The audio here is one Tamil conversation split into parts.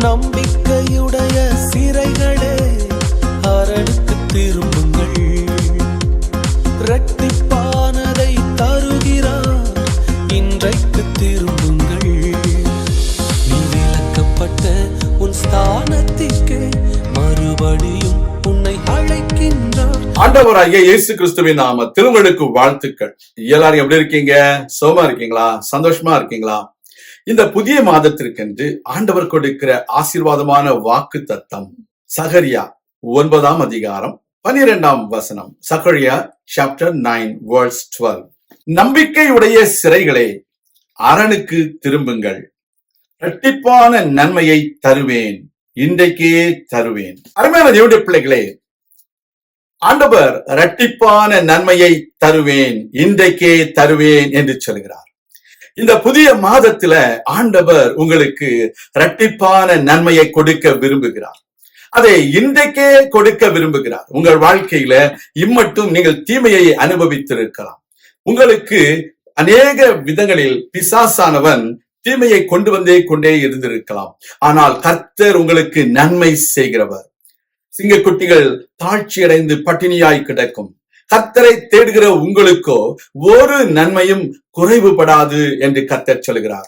நம்பிக்கையுடைய சிறைகளே அரணுக்கு திரும்புங்கள். இரட்டிப்பானதை தருகிறார், இன்றைக்கு திரும்புங்கள். நீ விலக்கப்பட்ட உன் ஸ்தானத்திற்கு மறுபடியும் உன்னை அழைக்கின்றார். ஆண்டவராகிய இயேசு கிறிஸ்துவின் நாமத்தில் உங்களுக்கு வாழ்த்துக்கள். எல்லாரும் எப்படி இருக்கீங்க? சோமா இருக்கீங்களா? சந்தோஷமா இருக்கீங்களா? இந்த புதிய மாதத்திற்கென்று ஆண்டவர் கொடுக்கிற ஆசீர்வாதமான வாக்கு தத்தம் சகரியா 9 அதிகாரம் 12 வசனம். சகரியா சாப்டர் 9 verse 12. நம்பிக்கையுடைய சிறைகளே அரணுக்கு திரும்புங்கள், இரட்டிப்பான நன்மையை தருவேன், இன்றைக்கே தருவேன். அருமையான தேவனுடைய பிள்ளைகளே, ஆண்டவர் இரட்டிப்பான நன்மையை தருவேன், இன்றைக்கே தருவேன் என்று சொல்கிறார். இந்த புதிய மாதத்துல ஆண்டவர் உங்களுக்கு இரட்டிப்பான நன்மையை கொடுக்க விரும்புகிறார். அதை இன்றைக்கே கொடுக்க விரும்புகிறார். உங்கள் வாழ்க்கையில இம்மட்டும் நீங்கள் தீமையை அனுபவித்திருக்கலாம். உங்களுக்கு அநேக விதங்களில் பிசாசானவன் தீமையை கொண்டே இருந்திருக்கலாம். ஆனால் கர்த்தர் உங்களுக்கு நன்மை செய்கிறவர். சிங்கக்குட்டிகள் தாழ்ச்சியடைந்து பட்டினியாய் கிடக்கும். கர்த்தரை தேடுகிற உங்களுக்கோ ஒரு நன்மையும் குறைவுபடாது என்று கர்த்தர் சொல்கிறார்.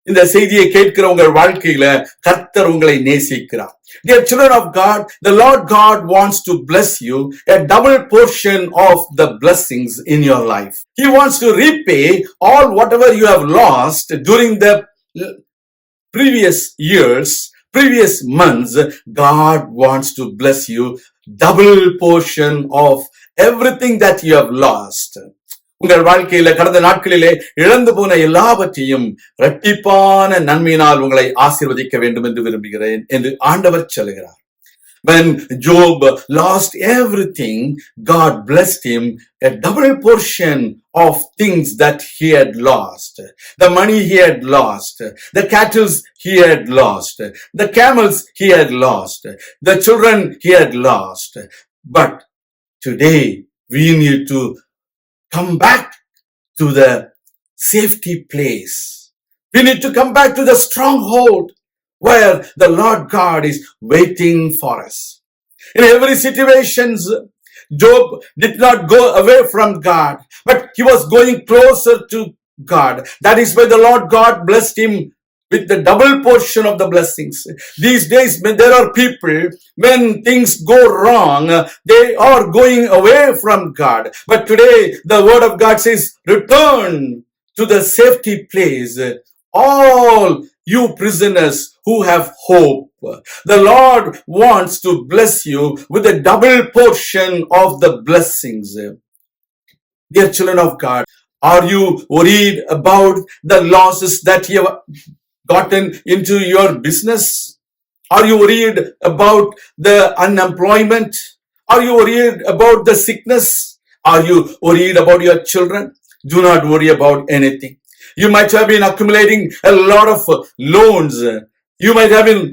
இந்த செய்தியை கேட்கிற உங்கள் வாழ்க்கையில கர்த்தர் உங்களை நேசிக்கிறார். Dear children of God, the Lord God wants to bless you a double portion of the blessings in your life. He wants to repay all whatever you have lost during the previous years, previous months. God wants to bless you double portion of everything that you have lost. உங்கள் வாழ்க்கையில கடந்த நாட்களிலே இழந்து போன எல்லாவற்றையும் இரட்டிப்பான நன்மையினால் உங்களை ஆசீர்வதிக்க வேண்டும் என்று விரும்புகிறேன் என்று ஆண்டவர் சொல்கிறார். When Job lost everything, God blessed him a double portion of things that he had lost. The money he had lost, the cattle he had lost, the camels he had lost, the children he had lost. But today we need to come back to the safety place. We need to come back to the stronghold where the Lord God is waiting for us. In every situation, Job did not go away from God, but he was going closer to God. That is why the Lord God blessed him with the double portion of the blessings. These days, when there are people, when things go wrong, they are going away from God. But today, the word of God says, return to the safety place, all you prisoners who have hope. The Lord wants to bless you with a double portion of the blessings. Dear children of God, are you worried about the losses that you have gotten into your business? Are you worried about the unemployment? Are you worried about the sickness? Are you worried about your children? Do not worry about anything. You might have been accumulating a lot of loans. You might have been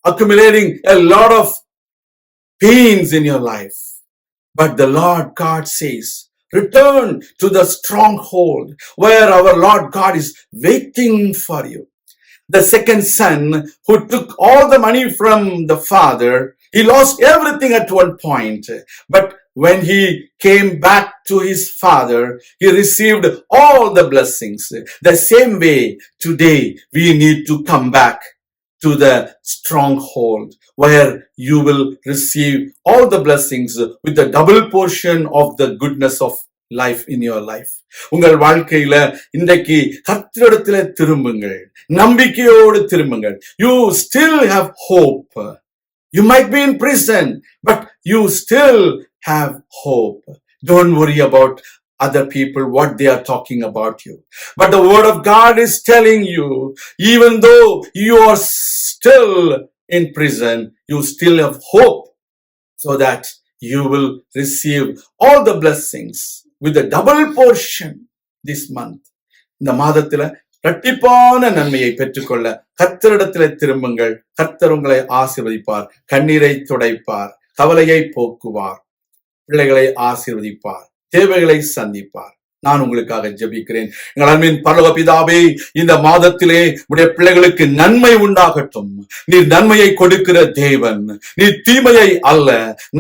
accumulating a lot of pains in your life. But the Lord God says, return to the stronghold where our Lord God is waiting for you. The second son who took all the money from the father, he lost everything at one point. But when he came back to his father, he received all the blessings. The same way, today we need to come back to the stronghold where you will receive all the blessings with the double portion of the goodness of life in your life. உங்கள் வாழ்க்கையில இன்றைக்கு கர்த்தரிடத்திலே திரும்புங்கள், நம்பிக்கையோடு திரும்புங்கள். You still have hope. You might be in prison, but you still have hope. Don't worry about other people, what they are talking about you. But the word of God is telling you, even though you are still in prison, you still have hope, so that you will receive all the blessings with a double portion this month. இந்த மாதத்துல இரட்டிப்பான நன்மையை பெற்றுக்கொள்ள கர்த்தரிடத்திலே திரும்புங்கள். கர்த்தர் உங்களை ஆசீர்வதிப்பார், கண்ணீரை துடைப்பார், கவலையை போக்குவார், பிள்ளைகளை ஆசீர்வதிப்பார், தேவைகளை சந்திப்பார். நான் உங்களுக்காக ஜெபிக்கிறேன். எங்கள் அன்பின் பரலோக பிதாவே, இந்த மாதத்திலே உடைய பிள்ளைகளுக்கு நன்மை உண்டாகட்டும். நீர் நன்மையை கொடுக்கிற தேவன், நீர் தீமையை அல்ல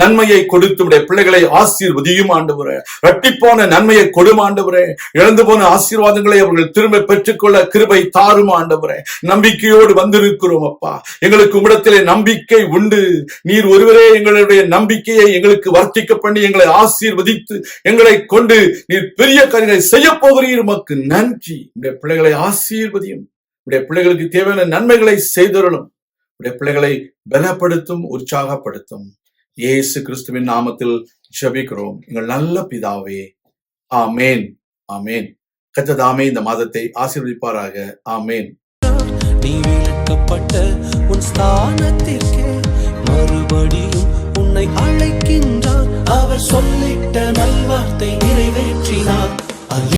நன்மையை கொடுத்து உடைய பிள்ளைகளை ஆசீர்வதியும் ஆண்டவரே. இரட்டிப்பான நன்மையை கொடும் ஆண்டவரே. இழந்து போன ஆசீர்வாதங்களை அவர்கள் திரும்ப பெற்றுக்கொள்ள கிருபை தாரும் ஆண்டவரே. நம்பிக்கையோடு வந்திருக்கிறோம் அப்பா. எங்களுக்கு உம்மிடத்திலே நம்பிக்கை உண்டு. நீர் ஒருவரே எங்களுடைய நம்பிக்கையை எங்களுக்கு வர்த்திக்க பண்ணி எங்களை ஆசீர்வதித்து எங்களை கொண்டு நீர் பெரிய காரியங்களை செய்ய போகிறீர். உமக்கு நன்றி. உடைய பிள்ளைகளை ஆசீர்வதியும். உடைய பிள்ளைகளுக்கு தேவையான நன்மைகளை செய்தருளும். உடைய பிள்ளைகளை பலப்படுத்தும், உற்சாகப்படுத்தும். இயேசு கிறிஸ்துவின் நாமத்தில் ஜெபிக்கிறோம் எங்கள் நல்ல பிதாவே. ஆமேன், ஆமேன். கர்த்தர் தாமே இந்த மாதத்தை ஆசீர்வதிப்பாராக. ஆமேன். நீ விலக்கப்பட்ட உன் ஸ்தானத்திற்கே மறுபடியும் உன்னை அழைக்கின்றார். அவர் சொல்லிட்ட நல்வார்த்தை நிறைவேற்றினார்.